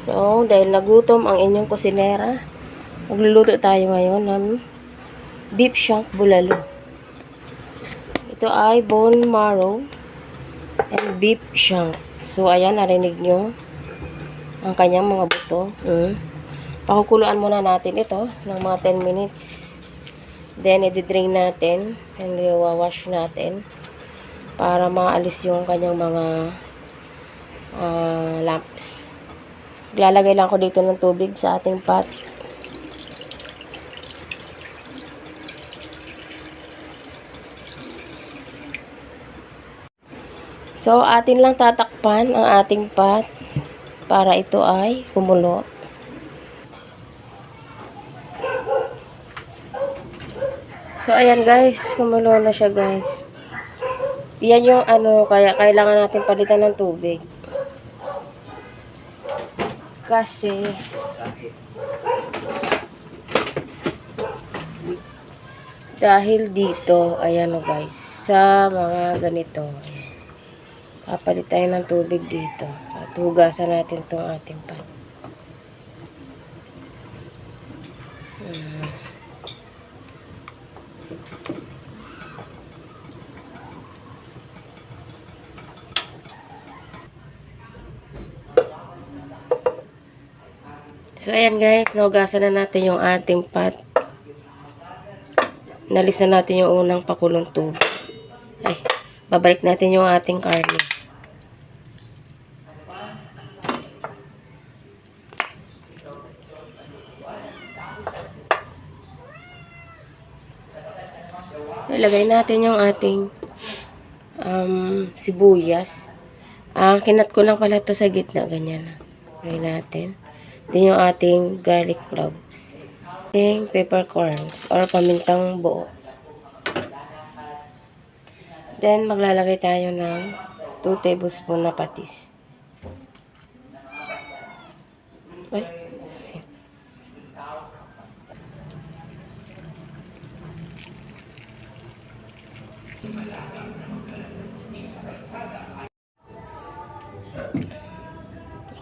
So, dahil nagutom ang inyong kusinera, magluluto tayo ngayon ng beef shank bulalo. Ito ay bone marrow and beef shank. So, ayan, narinig nyo ang kanyang mga buto. Pakukuluan muna natin ito ng mga 10 minutes. Then, i-drain natin and i-wash natin para maalis yung kanyang mga lumps. Lalagay lang ko dito ng tubig sa ating pot. So, atin lang tatakpan ang ating pot para ito ay kumulo. So, ayan guys, kumulo na siya guys. Yan yung kaya kailangan natin palitan ng tubig. Kasi dahil dito, ayan o guys, sa mga ganito, papalit tayo ng tubig dito. At hugasan natin itong ating pan. So, ayan guys, nahugasan na natin yung ating pot. Nalis na natin yung unang pakulong tubig. Ay, babalik natin yung ating karne. Ilagay natin yung ating sibuyas. Kinat ko lang pala ito sa gitna, ganyan. Ilagay natin. Then yung ating garlic cloves. Ating peppercorns or pamintang buo. Then maglalagay tayo ng 2 tablespoon na patis. Ay.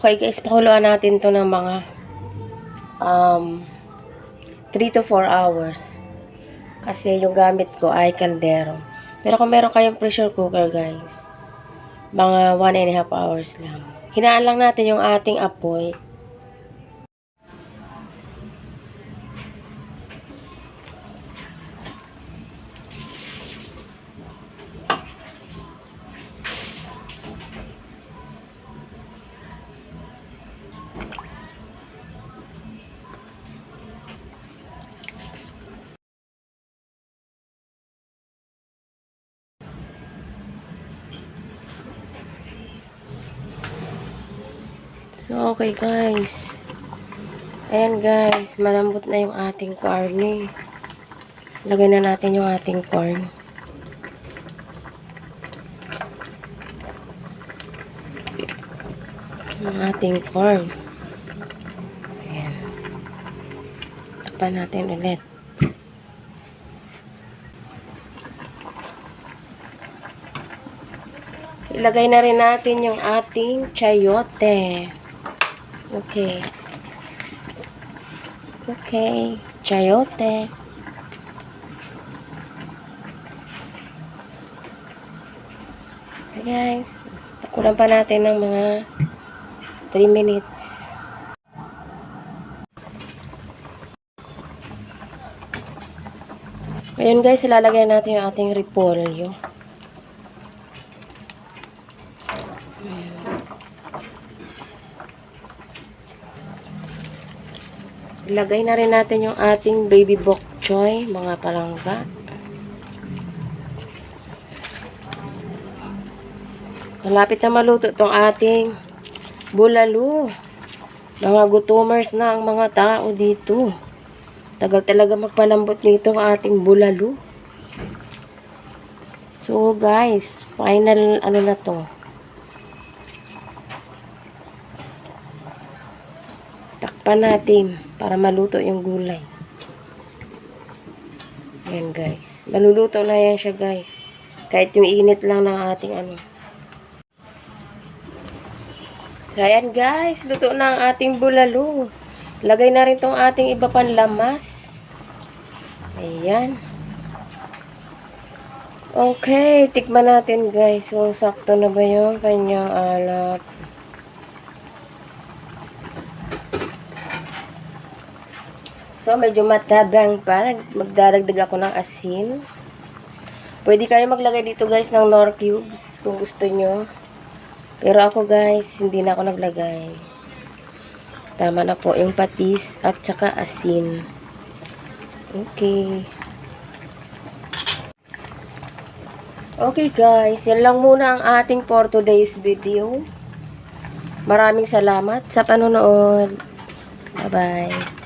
Okay guys, pakuluan natin to ng mga 3 to 4 hours. Kasi yung gamit ko ay kaldero. Pero kung meron kayong pressure cooker guys, mga 1.5 hours lang. Hinaan lang natin yung ating apoy. So, okay guys. Ayan guys, malambot na yung ating karne. Lagay na natin yung ating corn. Yung ating corn. Ayan. Tapan natin ulit. Ilagay na rin natin yung ating chayote. Okay. Okay. Chayote. Okay guys. Pakulan pa natin ng mga 3 minutes. Ngayon guys, ilalagay natin yung ating repolyo. Ilagay na rin natin yung ating baby bok choy, mga palangga. Malapit na maluto itong ating bulalo. Mga gutomers na ang mga tao dito. Tagal talaga magpalambot nito ang ating bulalo. So guys, final na to. Takpan natin para maluto yung gulay. Ayan guys. Maluluto na yan siya guys. Kahit yung init lang ng ating So, ayan guys, luto na ang ating bulalo. Lagay na rin tong ating iba pang lamas. Ayan. Okay, tikman natin guys kung sakto na ba yung kanyang alat. So, medyo matabang pa. Magdadagdag ako ng asin. Pwede kayo maglagay dito guys ng Knorr cubes kung gusto nyo. Pero ako guys, hindi na ako naglagay. Tama na po yung patis at saka asin. Okay. Okay guys, yan lang muna ang ating for today's video. Maraming salamat sa panonood. Bye-bye.